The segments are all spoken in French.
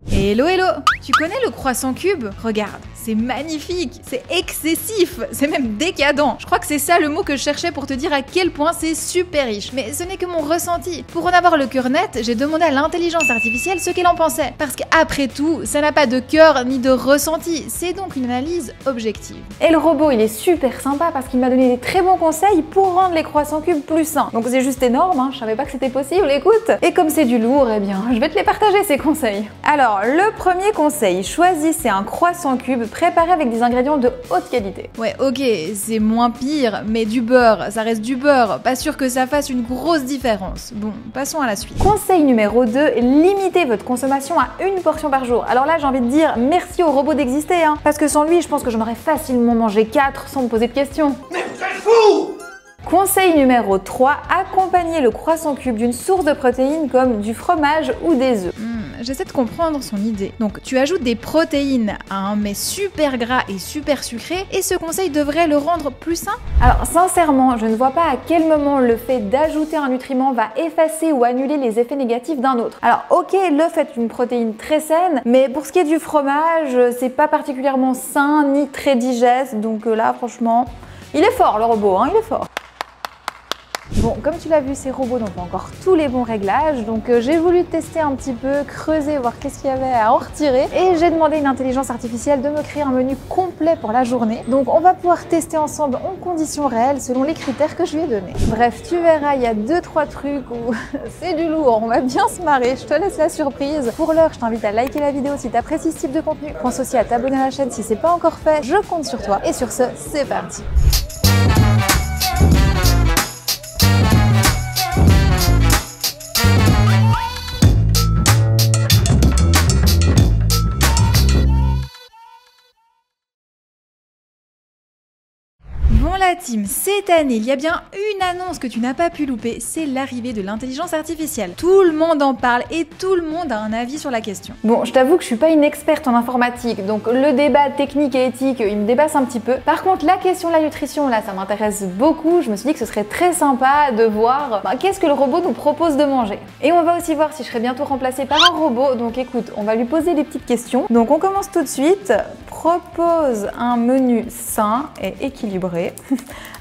Hello hello! Tu connais le croissant cube? Regarde, c'est magnifique, c'est excessif, c'est même décadent. Je crois que c'est ça le mot que je cherchais pour te dire à quel point c'est super riche. Mais ce n'est que mon ressenti. Pour en avoir le cœur net, j'ai demandé à l'intelligence artificielle ce qu'elle en pensait. Parce qu'après tout, ça n'a pas de cœur ni de ressenti, c'est donc une analyse objective. Et le robot, il est super sympa parce qu'il m'a donné des très bons conseils pour rendre les croissants cubes plus sains. Donc c'est juste énorme, hein, je savais pas que c'était possible, écoute. Et comme c'est du lourd, eh bien, je vais te les partager ces conseils. Alors, le premier conseil, choisissez un croissant cube préparé avec des ingrédients de haute qualité. Ouais, ok, c'est moins pire, mais du beurre, ça reste du beurre. Pas sûr que ça fasse une grosse différence. Bon, passons à la suite. Conseil numéro 2, limitez votre consommation à une portion par jour. Alors là, j'ai envie de dire merci au robot d'exister, hein, parce que sans lui, je pense que j'en aurais facilement mangé 4 sans me poser de questions. Mais vous êtes fous! Conseil numéro 3, accompagnez le croissant cube d'une source de protéines comme du fromage ou des œufs. J'essaie de comprendre son idée. Donc tu ajoutes des protéines à un mets super gras et super sucré et ce conseil devrait le rendre plus sain? Alors sincèrement, je ne vois pas à quel moment le fait d'ajouter un nutriment va effacer ou annuler les effets négatifs d'un autre. Alors ok, l'œuf est une protéine très saine, mais pour ce qui est du fromage, c'est pas particulièrement sain ni très digeste, donc là franchement, il est fort le robot, hein, il est fort. Bon, comme tu l'as vu, ces robots n'ont pas encore tous les bons réglages, donc j'ai voulu tester un petit peu, creuser, voir qu'est-ce qu'il y avait à en retirer, et j'ai demandé à une intelligence artificielle de me créer un menu complet pour la journée. Donc on va pouvoir tester ensemble en conditions réelles selon les critères que je lui ai donnés. Bref, tu verras, il y a 2-3 trucs où c'est du lourd, on va bien se marrer, je te laisse la surprise. Pour l'heure, je t'invite à liker la vidéo si tu apprécies ce type de contenu. Pense aussi à t'abonner à la chaîne si c'est pas encore fait, je compte sur toi. Et sur ce, c'est parti. Bon la team, cette année, il y a bien une annonce que tu n'as pas pu louper, c'est l'arrivée de l'intelligence artificielle. Tout le monde en parle et tout le monde a un avis sur la question. Bon, je t'avoue que je suis pas une experte en informatique, donc le débat technique et éthique, il me dépasse un petit peu. Par contre, la question de la nutrition, là, ça m'intéresse beaucoup. Je me suis dit que ce serait très sympa de voir qu'est-ce que le robot nous propose de manger. Et on va aussi voir si je serai bientôt remplacée par un robot, donc écoute, on va lui poser des petites questions. Donc on commence tout de suite. Propose un menu sain et équilibré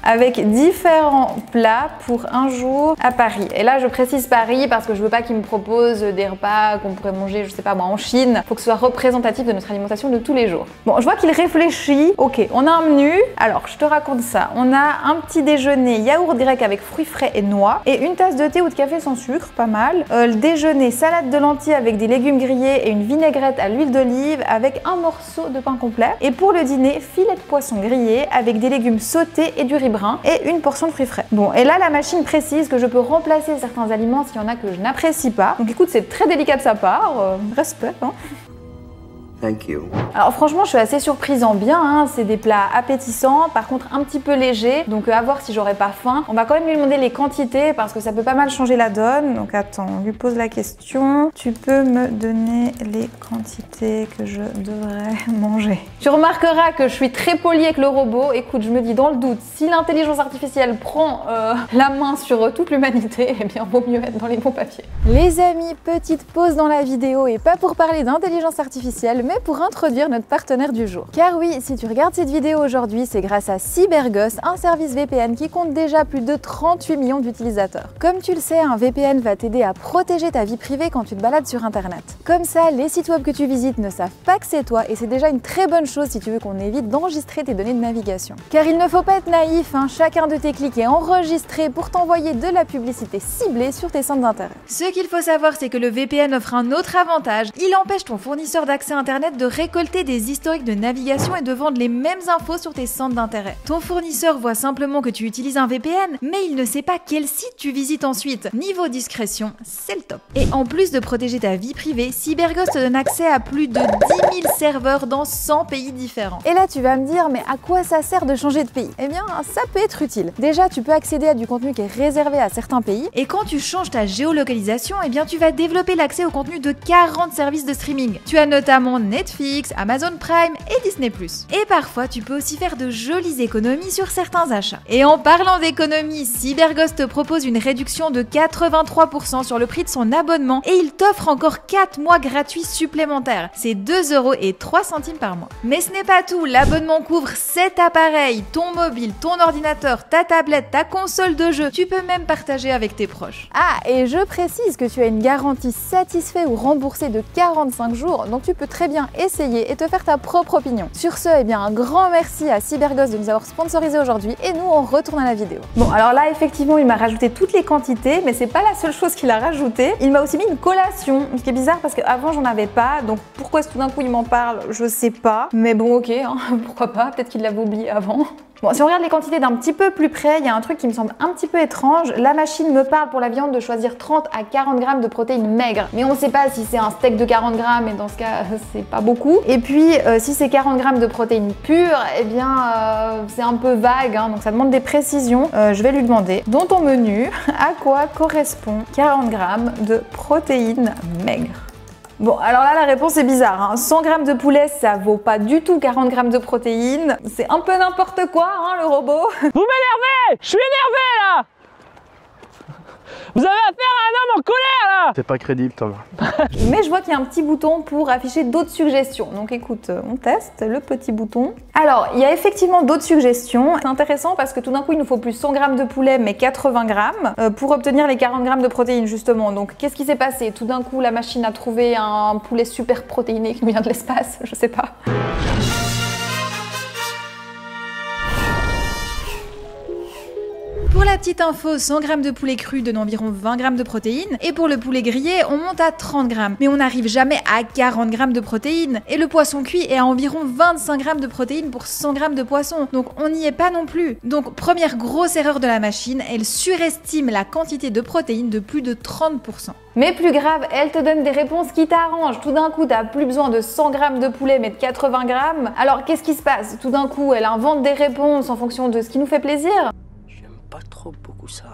avec différents plats pour un jour à Paris. Et là, je précise Paris parce que je veux pas qu'il me propose des repas qu'on pourrait manger, je sais pas moi, en Chine. Faut que ce soit représentatif de notre alimentation de tous les jours. Bon, je vois qu'il réfléchit. Ok, on a un menu. Alors, je te raconte ça. On a un petit déjeuner yaourt grec avec fruits frais et noix et une tasse de thé ou de café sans sucre, pas mal. Le déjeuner, salade de lentilles avec des légumes grillés et une vinaigrette à l'huile d'olive avec un morceau de pain complet. Et pour le dîner, filet de poisson grillé avec des légumes sautés et du riz brun et une portion de fruits frais. Bon, et là la machine précise que je peux remplacer certains aliments s'il y en a que je n'apprécie pas. Donc écoute, c'est très délicat de sa part, respect, hein. Thank you. Alors franchement, je suis assez surprise en bien, hein. C'est des plats appétissants, par contre un petit peu légers, donc à voir si j'aurais pas faim. On va quand même lui demander les quantités parce que ça peut pas mal changer la donne. Donc attends, on lui pose la question. Tu peux me donner les quantités que je devrais manger? Tu remarqueras que je suis très polie avec le robot. Écoute, je me dis dans le doute, si l'intelligence artificielle prend la main sur toute l'humanité, eh bien vaut mieux être dans les bons papiers. Les amis, petite pause dans la vidéo et pas pour parler d'intelligence artificielle, mais pour introduire notre partenaire du jour. Car oui, si tu regardes cette vidéo aujourd'hui, c'est grâce à CyberGhost, un service VPN qui compte déjà plus de 38 millions d'utilisateurs. Comme tu le sais, un VPN va t'aider à protéger ta vie privée quand tu te balades sur Internet. Comme ça, les sites web que tu visites ne savent pas que c'est toi et c'est déjà une très bonne chose si tu veux qu'on évite d'enregistrer tes données de navigation. Car il ne faut pas être naïf, hein, chacun de tes clics est enregistré pour t'envoyer de la publicité ciblée sur tes centres d'intérêt. Ce qu'il faut savoir, c'est que le VPN offre un autre avantage, il empêche ton fournisseur d'accès Internet de récolter des historiques de navigation et de vendre les mêmes infos sur tes centres d'intérêt. Ton fournisseur voit simplement que tu utilises un VPN, mais il ne sait pas quel site tu visites ensuite. Niveau discrétion, c'est le top. Et en plus de protéger ta vie privée, CyberGhost te donne accès à plus de 10 000 serveurs dans 100 pays différents. Et là, tu vas me dire, mais à quoi ça sert de changer de pays? Eh bien, ça peut être utile. Déjà, tu peux accéder à du contenu qui est réservé à certains pays, et quand tu changes ta géolocalisation, subscription, eh bien tu vas développer l'accès au contenu de 40 services de streaming. Tu as notamment Netflix, Amazon Prime et Disney+. Et parfois, tu peux aussi faire de jolies économies sur certains achats. Et en parlant d'économies, CyberGhost te propose une réduction de 83% sur le prix de son abonnement et il t'offre encore 4 mois gratuits supplémentaires. C'est 2,03 € par mois. Mais ce n'est pas tout, l'abonnement couvre 7 appareils, ton mobile, ton ordinateur, ta tablette, ta console de jeu. Tu peux même partager avec tes proches. Ah, et je précise que tu as une garantie satisfait ou remboursée de 45 jours, donc tu peux très bien essayer et te faire ta propre opinion. Sur ce, eh bien un grand merci à CyberGhost de nous avoir sponsorisé aujourd'hui et nous on retourne à la vidéo. Bon, alors là effectivement il m'a rajouté toutes les quantités, mais c'est pas la seule chose qu'il a rajouté. Il m'a aussi mis une collation, ce qui est bizarre parce qu'avant j'en avais pas, donc pourquoi tout d'un coup il m'en parle, je sais pas. Mais bon ok, hein, pourquoi pas, peut-être qu'il l'avait oublié avant. Bon, si on regarde les quantités d'un petit peu plus près, il y a un truc qui me semble un petit peu étrange. La machine me parle pour la viande de choisir 30 à 40 grammes de protéines maigres. Mais on ne sait pas si c'est un steak de 40 grammes et dans ce cas, c'est pas beaucoup. Et puis, si c'est 40 grammes de protéines pures, eh bien, c'est un peu vague, hein, donc ça demande des précisions. Je vais lui demander, dans ton menu, à quoi correspond 40 grammes de protéines maigres ? Bon, alors là, la réponse est bizarre. Hein. 100 grammes de poulet, ça vaut pas du tout 40 grammes de protéines. C'est un peu n'importe quoi, hein, le robot. Vous m'énervez! Je suis énervé, là! Vous avez affaire à un homme en colère, là! C'est pas crédible, Thomas. Mais je vois qu'il y a un petit bouton pour afficher d'autres suggestions. Donc écoute, on teste le petit bouton. Alors, il y a effectivement d'autres suggestions. C'est intéressant parce que tout d'un coup, il nous faut plus 100 grammes de poulet, mais 80 grammes pour obtenir les 40 grammes de protéines, justement. Donc, qu'est-ce qui s'est passé? Tout d'un coup, la machine a trouvé un poulet super protéiné qui nous vient de l'espace. Je sais pas. Pour la petite info, 100 grammes de poulet cru donne environ 20 grammes de protéines, et pour le poulet grillé, on monte à 30 grammes. Mais on n'arrive jamais à 40 grammes de protéines, et le poisson cuit est à environ 25 grammes de protéines pour 100 grammes de poisson, donc on n'y est pas non plus. Donc première grosse erreur de la machine, elle surestime la quantité de protéines de plus de 30%. Mais plus grave, elle te donne des réponses qui t'arrangent. Tout d'un coup, t'as plus besoin de 100 grammes de poulet, mais de 80 grammes. Alors qu'est-ce qui se passe? Tout d'un coup, elle invente des réponses en fonction de ce qui nous fait plaisir. Pas trop beaucoup ça.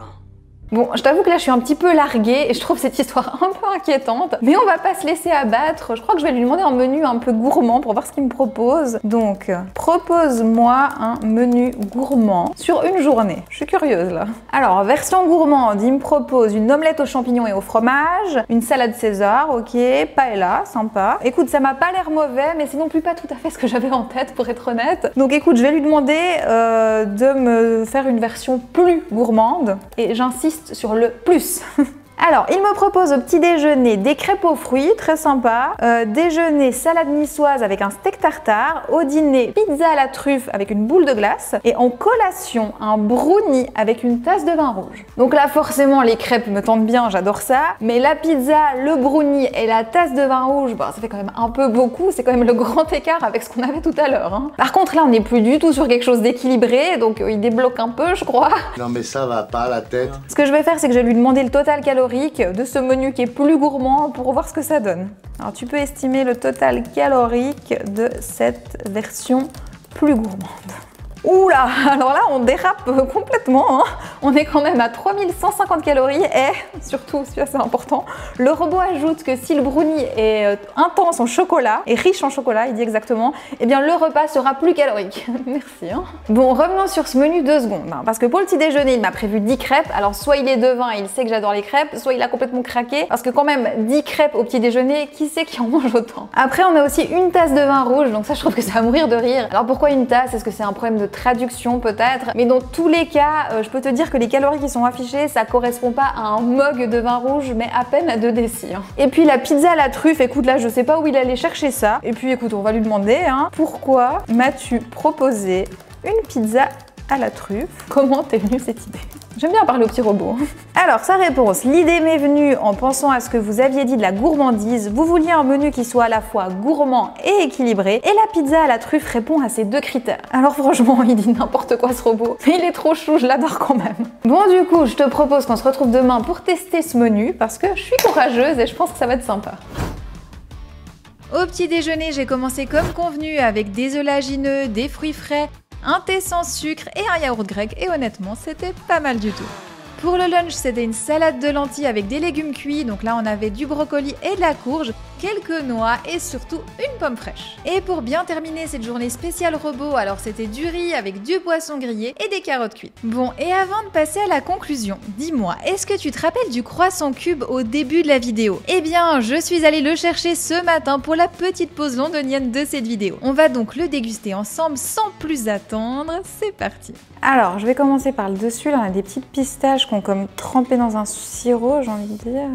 Bon, je t'avoue que là je suis un petit peu larguée et je trouve cette histoire un peu inquiétante, mais on va pas se laisser abattre. Je crois que je vais lui demander un menu un peu gourmand pour voir ce qu'il me propose. Donc, propose-moi un menu gourmand sur une journée. Je suis curieuse là. Alors, version gourmande, il me propose une omelette aux champignons et au fromage, une salade César, ok, paella, sympa. Écoute, ça m'a pas l'air mauvais, mais c'est non plus pas tout à fait ce que j'avais en tête pour être honnête. Donc écoute, je vais lui demander de me faire une version plus gourmande et j'insiste sur le plus. Alors, il me propose au petit déjeuner des crêpes aux fruits, très sympa. Déjeuner, salade niçoise avec un steak tartare. Au dîner, pizza à la truffe avec une boule de glace. Et en collation, un brownie avec une tasse de vin rouge. Donc là, forcément, les crêpes me tentent bien, j'adore ça. Mais la pizza, le brownie et la tasse de vin rouge, bah, ça fait quand même un peu beaucoup. C'est quand même le grand écart avec ce qu'on avait tout à l'heure. Hein. Par contre, là, on n'est plus du tout sur quelque chose d'équilibré. Donc, il débloque un peu, je crois. Non mais ça va pas la tête. Ce que je vais faire, c'est que je vais lui demander le total calorique de ce menu qui est plus gourmand pour voir ce que ça donne. Alors tu peux estimer le total calorique de cette version plus gourmande. Oula, alors là on dérape complètement, hein. On est quand même à 3150 calories et surtout, c'est assez important, le robot ajoute que si le brownie est intense en chocolat et riche en chocolat, il dit exactement, eh bien le repas sera plus calorique. Merci. Hein. Bon, revenons sur ce menu 2 secondes, hein, parce que pour le petit déjeuner, il m'a prévu 10 crêpes, alors soit il est devin et il sait que j'adore les crêpes, soit il a complètement craqué, parce que quand même 10 crêpes au petit déjeuner, qui sait qui en mange autant? Après, on a aussi une tasse de vin rouge, donc ça je trouve que ça va mourir de rire. Alors pourquoi une tasse? Est-ce que c'est un problème de traduction peut-être? Mais dans tous les cas, je peux te dire que les calories qui sont affichées, ça correspond pas à un mug de vin rouge, mais à peine à 2 décis. Hein. Et puis la pizza à la truffe, écoute là, je sais pas où il allait chercher ça. Et puis écoute, on va lui demander, hein, pourquoi m'as-tu proposé une pizza à la truffe? Comment t'es venue cette idée? J'aime bien parler au petit robot. Alors, sa réponse, l'idée m'est venue en pensant à ce que vous aviez dit de la gourmandise. Vous vouliez un menu qui soit à la fois gourmand et équilibré, et la pizza à la truffe répond à ces 2 critères. Alors franchement, il dit n'importe quoi ce robot, mais il est trop chou, je l'adore quand même. Bon, du coup, je te propose qu'on se retrouve demain pour tester ce menu, parce que je suis courageuse et je pense que ça va être sympa. Au petit déjeuner, j'ai commencé comme convenu avec des oléagineux, des fruits frais, un thé sans sucre et un yaourt grec, et honnêtement, c'était pas mal du tout. Pour le lunch, c'était une salade de lentilles avec des légumes cuits, donc là on avait du brocoli et de la courge, quelques noix et surtout une pomme fraîche. Et pour bien terminer cette journée spéciale robot, alors c'était du riz avec du poisson grillé et des carottes cuites. Bon, et avant de passer à la conclusion, dis-moi, est-ce que tu te rappelles du croissant cube au début de la vidéo? Eh bien, je suis allée le chercher ce matin pour la petite pause londonienne de cette vidéo. On va donc le déguster ensemble sans plus attendre, c'est parti. Alors, je vais commencer par le dessus, là on a des petites pistaches qu'on comme trempées dans un sirop, j'ai envie de dire.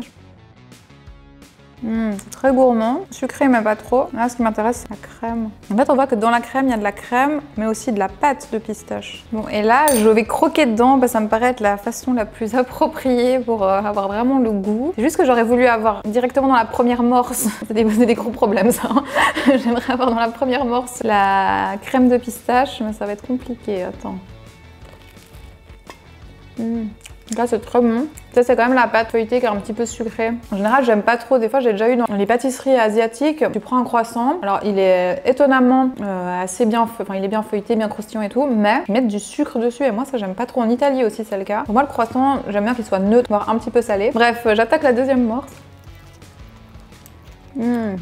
C'est très gourmand, sucré mais pas trop. Là, ce qui m'intéresse, c'est la crème. En fait, on voit que dans la crème, il y a de la crème, mais aussi de la pâte de pistache. Bon, et là, je vais croquer dedans, parce que ça me paraît être la façon la plus appropriée pour avoir vraiment le goût. C'est juste que j'aurais voulu avoir directement dans la première morse, c'est des gros problèmes ça. J'aimerais avoir dans la première morse la crème de pistache, mais ça va être compliqué, attends. Là c'est très bon. Ça c'est quand même la pâte feuilletée qui est un petit peu sucrée. En général j'aime pas trop, des fois j'ai déjà eu dans les pâtisseries asiatiques, tu prends un croissant, alors il est étonnamment assez bien, il est bien feuilleté, bien croustillant et tout, mais ils mettent du sucre dessus et moi ça j'aime pas trop. En Italie aussi c'est le cas. Pour moi le croissant j'aime bien qu'il soit neutre, voire un petit peu salé. Bref, j'attaque la deuxième morse.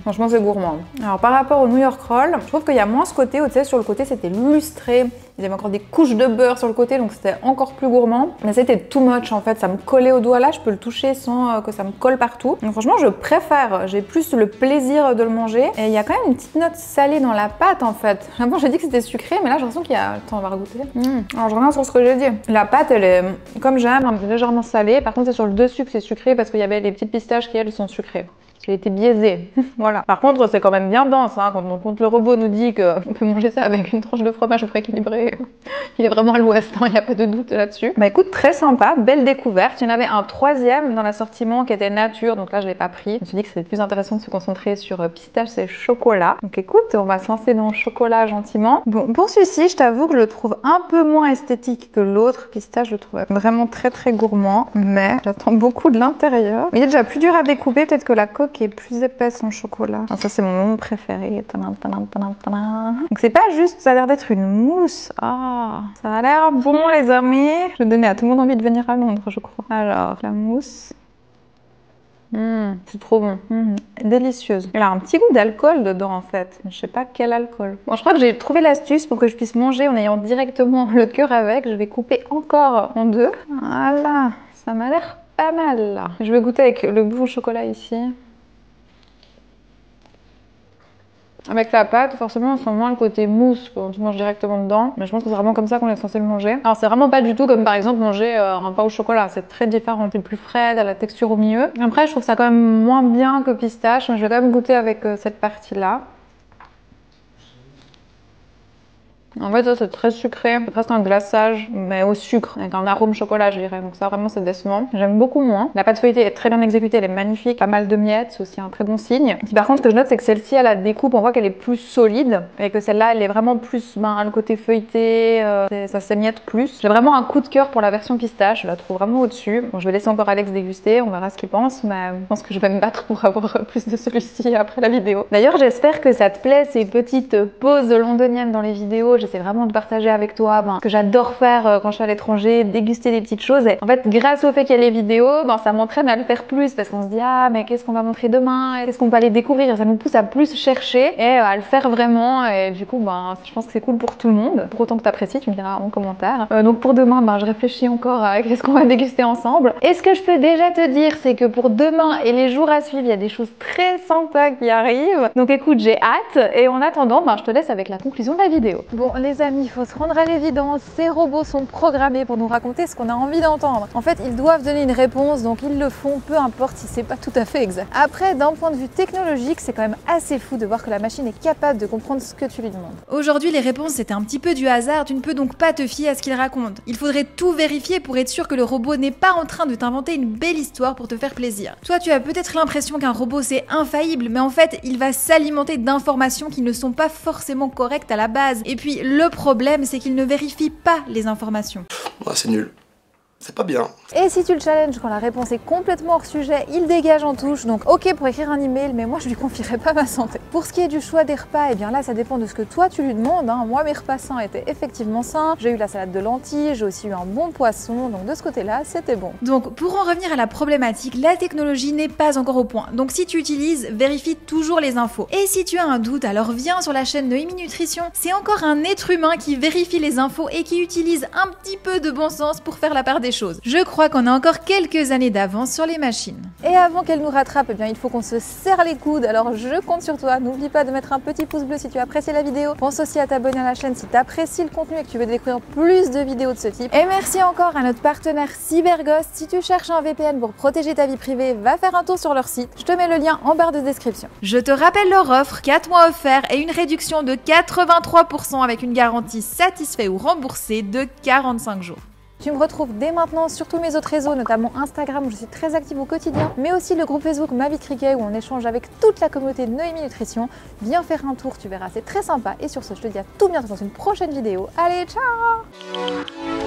Franchement c'est gourmand. Alors par rapport au New York Roll, je trouve qu'il y a moins ce côté où tu sais sur le côté c'était lustré, il y avait encore des couches de beurre sur le côté donc c'était encore plus gourmand. Mais c'était too much en fait, ça me collait au doigt là, je peux le toucher sans que ça me colle partout. Donc franchement je préfère, j'ai plus le plaisir de le manger. Et il y a quand même une petite note salée dans la pâte en fait. Avant j'ai dit que c'était sucré mais là j'ai l'impression qu'il y a... Attends on va regoûter. Alors je reviens sur ce que j'ai dit. La pâte elle est comme j'aime, légèrement salée. Par contre c'est sur le dessus que c'est sucré parce qu'il y avait les petites pistaches qui elles sont sucrées. J'ai été biaisée, voilà. Par contre, c'est quand même bien dense, hein. Quand le robot nous dit qu'on peut manger ça avec une tranche de fromage prééquilibré, il est vraiment à l'ouest, hein. Il n'y a pas de doute là-dessus. Bah écoute, très sympa, belle découverte. Il y en avait un troisième dans l'assortiment qui était nature, donc là je l'ai pas pris. Je me suis dit que c'était plus intéressant de se concentrer sur pistache et chocolat. Donc écoute, on va se lancer dans le chocolat gentiment. Bon, pour celui-ci, je t'avoue que je le trouve un peu moins esthétique que l'autre. Pistache, je le trouve vraiment très très gourmand, mais j'attends beaucoup de l'intérieur. Il est déjà plus dur à découper, peut-être que la coque est plus épaisse en chocolat. Alors ça c'est mon moment préféré. Donc c'est pas juste, ça a l'air d'être une mousse. Ah, ça a l'air bon les amis. Je vais donner à tout le monde envie de venir à Londres je crois. Alors la mousse. C'est trop bon. Délicieuse. Elle a un petit goût d'alcool dedans en fait. Je sais pas quel alcool. Bon, je crois que j'ai trouvé l'astuce pour que je puisse manger en ayant directement le cœur avec. Je vais couper encore en deux. Voilà, ça m'a l'air pas mal là. Je vais goûter avec le bout au chocolat ici. Avec la pâte, forcément, on sent moins le côté mousse quand tu manges directement dedans. Mais je pense que c'est vraiment comme ça qu'on est censé le manger. Alors, c'est vraiment pas du tout comme par exemple manger un pain au chocolat. C'est très différent. C'est plus frais, t'as la texture au milieu. Après, je trouve ça quand même moins bien que pistache. Mais je vais quand même goûter avec cette partie-là. En fait, ça c'est très sucré, c'est presque un glaçage, mais au sucre, avec un arôme chocolat, je dirais. Donc ça, vraiment, c'est décevant. J'aime beaucoup moins. La pâte feuilletée est très bien exécutée, elle est magnifique. Pas mal de miettes, c'est aussi un très bon signe. Et par contre, ce que je note, c'est que celle-ci, à la découpe, on voit qu'elle est plus solide, et que celle-là, elle est vraiment plus, le côté feuilleté, ça s'émiette plus. J'ai vraiment un coup de cœur pour la version pistache, je la trouve vraiment au-dessus. Bon, je vais laisser encore Alex déguster, on verra ce qu'il pense, mais je pense que je vais me battre pour avoir plus de celui-ci après la vidéo. D'ailleurs, j'espère que ça te plaît, ces petites pauses londoniennes dans les vidéos. J'essaie vraiment de partager avec toi ce que j'adore faire quand je suis à l'étranger, déguster des petites choses. Et en fait, grâce au fait qu'il y a les vidéos, ça m'entraîne à le faire plus parce qu'on se dit ah mais qu'est-ce qu'on va montrer demain, qu'est-ce qu'on va aller découvrir. Ça nous pousse à plus chercher et à le faire vraiment. Et du coup, je pense que c'est cool pour tout le monde. Pour autant que tu apprécies, tu me diras en commentaire. Donc pour demain, je réfléchis encore à qu'est-ce qu'on va déguster ensemble. Et ce que je peux déjà te dire, c'est que pour demain et les jours à suivre, il y a des choses très sympas qui arrivent. Donc écoute, j'ai hâte. Et en attendant, je te laisse avec la conclusion de la vidéo. Bon les amis, il faut se rendre à l'évidence, ces robots sont programmés pour nous raconter ce qu'on a envie d'entendre. En fait, ils doivent donner une réponse, donc ils le font, peu importe si c'est pas tout à fait exact. Après, d'un point de vue technologique, c'est quand même assez fou de voir que la machine est capable de comprendre ce que tu lui demandes. Aujourd'hui, les réponses, c'était un petit peu du hasard, tu ne peux donc pas te fier à ce qu'il raconte. Il faudrait tout vérifier pour être sûr que le robot n'est pas en train de t'inventer une belle histoire pour te faire plaisir. Toi, tu as peut-être l'impression qu'un robot c'est infaillible, mais en fait, il va s'alimenter d'informations qui ne sont pas forcément correctes à la base. Et puis, le problème, c'est qu'il ne vérifie pas les informations. C'est nul. c'est pas bien. Et si tu le challenges quand la réponse est complètement hors sujet, il dégage en touche. Donc ok pour écrire un email, mais moi je lui confierai pas ma santé. Pour ce qui est du choix des repas, et bien là ça dépend de ce que toi tu lui demandes. Moi mes repas sains étaient effectivement sains. J'ai eu la salade de lentilles, j'ai aussi eu un bon poisson, donc de ce côté-là c'était bon. Donc pour en revenir à la problématique, la technologie n'est pas encore au point. Donc si tu utilises, vérifie toujours les infos. Et si tu as un doute, alors viens sur la chaîne Noémie Nutrition. C'est encore un être humain qui vérifie les infos et qui utilise un petit peu de bon sens pour faire la part des choses. Je crois qu'on a encore quelques années d'avance sur les machines. Et avant qu'elle nous rattrape, eh bien, il faut qu'on se serre les coudes, alors je compte sur toi. N'oublie pas de mettre un petit pouce bleu si tu as apprécié la vidéo. Pense aussi à t'abonner à la chaîne si tu apprécies le contenu et que tu veux découvrir plus de vidéos de ce type. Et merci encore à notre partenaire CyberGhost. Si tu cherches un VPN pour protéger ta vie privée, va faire un tour sur leur site. Je te mets le lien en barre de description. Je te rappelle leur offre, 4 mois offerts et une réduction de 83% avec une garantie satisfait ou remboursée de 45 jours. Tu me retrouves dès maintenant sur tous mes autres réseaux, notamment Instagram où je suis très active au quotidien, mais aussi le groupe Facebook Ma Vie Cricket où on échange avec toute la communauté de Noémie Nutrition. Viens faire un tour, tu verras, c'est très sympa. Et sur ce, je te dis à tout bientôt dans une prochaine vidéo. Allez, ciao!